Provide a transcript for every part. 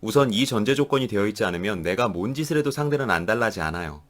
우선 이 전제 조건이 되어 있지 않으면 내가 뭔 짓을 해도 상대는 안달나지 않아요.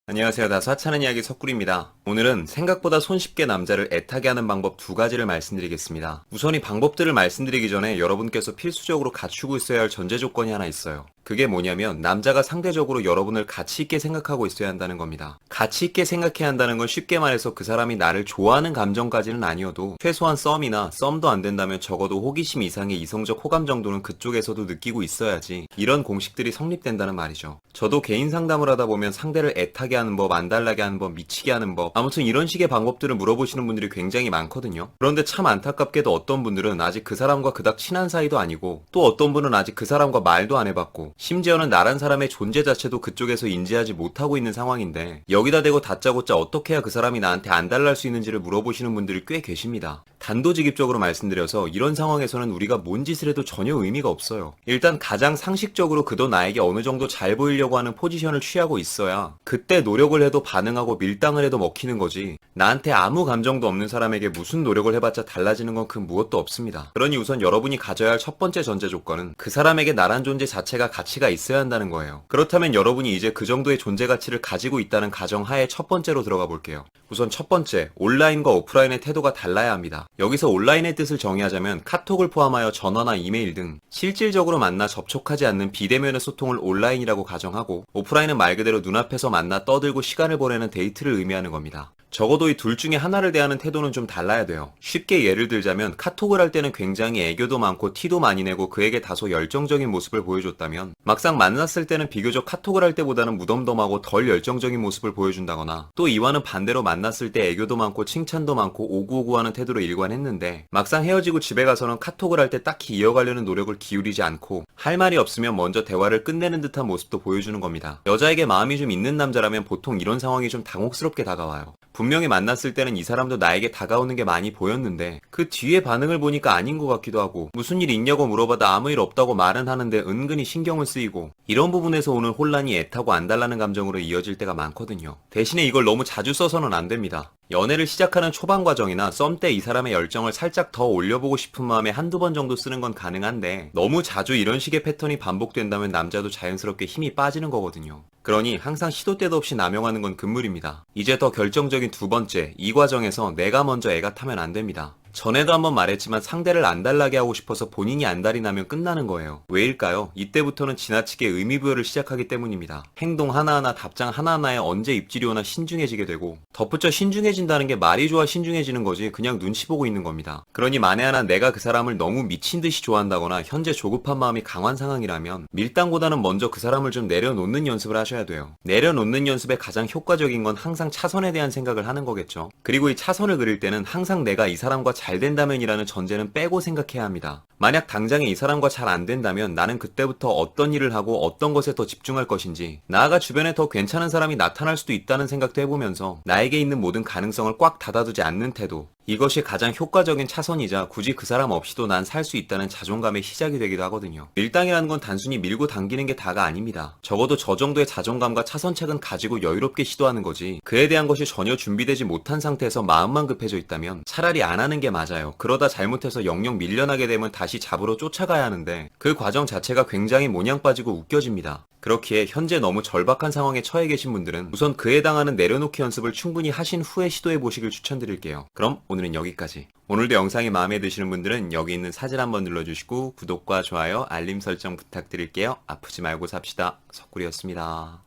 안녕하세요. 다소 하찮은 이야기 석구리입니다. 오늘은 생각보다 손쉽게 남자를 애타게 하는 방법 두 가지를 말씀드리겠습니다. 우선 이 방법들을 말씀드리기 전에 여러분께서 필수적으로 갖추고 있어야 할 전제 조건이 하나 있어요. 그게 뭐냐면 남자가 상대적으로 여러분을 가치 있게 생각하고 있어야 한다는 겁니다. 가치 있게 생각해야 한다는 건 쉽게 말해서 그 사람이 나를 좋아하는 감정까지는 아니어도 최소한 썸이나 썸도 안 된다면 적어도 호기심 이상의 이성적 호감 정도는 그쪽에서도 느끼고 있어야지 이런 공식들이 성립된다는 말이죠. 저도 개인 상담을 하다 보면 상대를 애타게 하는 법, 안달나게 하는 법, 미치게 하는 법, 아무튼 이런 식의 방법들을 물어보시는 분들이 굉장히 많거든요. 그런데 참 안타깝게도 어떤 분들은 아직 그 사람과 그닥 친한 사이도 아니고 또 어떤 분은 아직 그 사람과 말도 안 해봤고 심지어는 나란 사람의 존재 자체도 그쪽에서 인지하지 못하고 있는 상황인데 여기다 대고 다짜고짜 어떻게 해야 그 사람이 나한테 안달날 수 있는지를 물어보시는 분들이 꽤 계십니다. 단도직입적으로 말씀드려서 이런 상황에서는 우리가 뭔 짓을 해도 전혀 의미가 없어요. 일단 가장 상식적으로 그도 나에게 어느 정도 잘 보이려고 하는 포지션을 취하고 있어야 그때 노력을 해도 반응하고 밀당을 해도 먹히는 거지 나한테 아무 감정도 없는 사람에게 무슨 노력을 해봤자 달라지는 건 그 무엇도 없습니다. 그러니 우선 여러분이 가져야 할 첫 번째 전제 조건은 그 사람에게 나란 존재 자체가 가치가 있어야 한다는 거예요. 그렇다면 여러분이 이제 그 정도의 존재 가치를 가지고 있다는 가정하에 첫 번째로 들어가 볼게요. 우선 첫 번째, 온라인과 오프라인의 태도가 달라야 합니다. 여기서 온라인의 뜻을 정의하자면 카톡을 포함하여 전화나 이메일 등 실질적으로 만나 접촉하지 않는 비대면의 소통을 온라인이라고 가정하고 오프라인은 말 그대로 눈앞에서 만나 떠들고 시간을 보내는 데이트를 의미하는 겁니다. 적어도 이 둘 중에 하나를 대하는 태도는 좀 달라야 돼요. 쉽게 예를 들자면 카톡을 할 때는 굉장히 애교도 많고 티도 많이 내고 그에게 다소 열정적인 모습을 보여줬다면 막상 만났을 때는 비교적 카톡을 할 때보다는 무덤덤하고 덜 열정적인 모습을 보여준다거나 또 이와는 반대로 만났을 때 애교도 많고 칭찬도 많고 오구오구하는 태도로 일관했는데 막상 헤어지고 집에 가서는 카톡을 할 때 딱히 이어가려는 노력을 기울이지 않고 할 말이 없으면 먼저 대화를 끝내는 듯한 모습도 보여주는 겁니다. 여자에게 마음이 좀 있는 남자라면 보통 이런 상황이 좀 당혹스럽게 다가와요. 분명히 만났을 때는 이 사람도 나에게 다가오는 게 많이 보였는데 그 뒤에 반응을 보니까 아닌 것 같기도 하고 무슨 일 있냐고 물어봐도 아무 일 없다고 말은 하는데 은근히 신경을 쓰이고 이런 부분에서 오는 혼란이 애타고 안달나는 감정으로 이어질 때가 많거든요. 대신에 이걸 너무 자주 써서는 안 됩니다. 연애를 시작하는 초반 과정이나 썸 때 이 사람의 열정을 살짝 더 올려보고 싶은 마음에 한두 번 정도 쓰는 건 가능한데 너무 자주 이런 식의 패턴이 반복된다면 남자도 자연스럽게 힘이 빠지는 거거든요. 그러니 항상 시도 때도 없이 남용하는 건 금물입니다. 이제 더 결정적인 두 번째, 이 과정에서 내가 먼저 애가 타면 안 됩니다. 전에도 한번 말했지만 상대를 안달나게 하고 싶어서 본인이 안달이 나면 끝나는 거예요. 왜일까요? 이때부터는 지나치게 의미부여를 시작하기 때문입니다. 행동 하나하나 답장 하나하나에 언제 입질이 오나 신중해지게 되고 덧붙여 신중해진다는 게 말이 좋아 신중해지는 거지 그냥 눈치 보고 있는 겁니다. 그러니 만에 하나 내가 그 사람을 너무 미친 듯이 좋아한다거나 현재 조급한 마음이 강한 상황이라면 밀당보다는 먼저 그 사람을 좀 내려놓는 연습을 하셔야 돼요. 내려놓는 연습의 가장 효과적인 건 항상 차선에 대한 생각을 하는 거겠죠. 그리고 이 차선을 그릴 때는 항상 내가 이 사람과 잘 된다면이라는 전제는 빼고 생각해야 합니다. 만약 당장에 이 사람과 잘 안 된다면 나는 그때부터 어떤 일을 하고 어떤 것에 더 집중할 것인지 나아가 주변에 더 괜찮은 사람이 나타날 수도 있다는 생각도 해보면서 나에게 있는 모든 가능성을 꽉 닫아두지 않는 태도 이것이 가장 효과적인 차선이자 굳이 그 사람 없이도 난 살 수 있다는 자존감의 시작이 되기도 하거든요. 밀당이라는 건 단순히 밀고 당기는 게 다가 아닙니다. 적어도 저 정도의 자존감과 차선책은 가지고 여유롭게 시도하는 거지 그에 대한 것이 전혀 준비되지 못한 상태에서 마음만 급해져 있다면 차라리 안 하는 게 맞아요. 그러다 잘못해서 영영 밀려나게 되면 다시 잡으러 쫓아가야 하는데 그 과정 자체가 굉장히 모냥 빠지고 웃겨집니다. 그렇기에 현재 너무 절박한 상황에 처해 계신 분들은 우선 그에 해당하는 내려놓기 연습을 충분히 하신 후에 시도해 보시길 추천드릴게요. 그럼 오늘은 여기까지. 오늘도 영상이 마음에 드시는 분들은 여기 있는 사진 한번 눌러주시고 구독과 좋아요, 알림 설정 부탁드릴게요. 아프지 말고 삽시다. 석구리였습니다.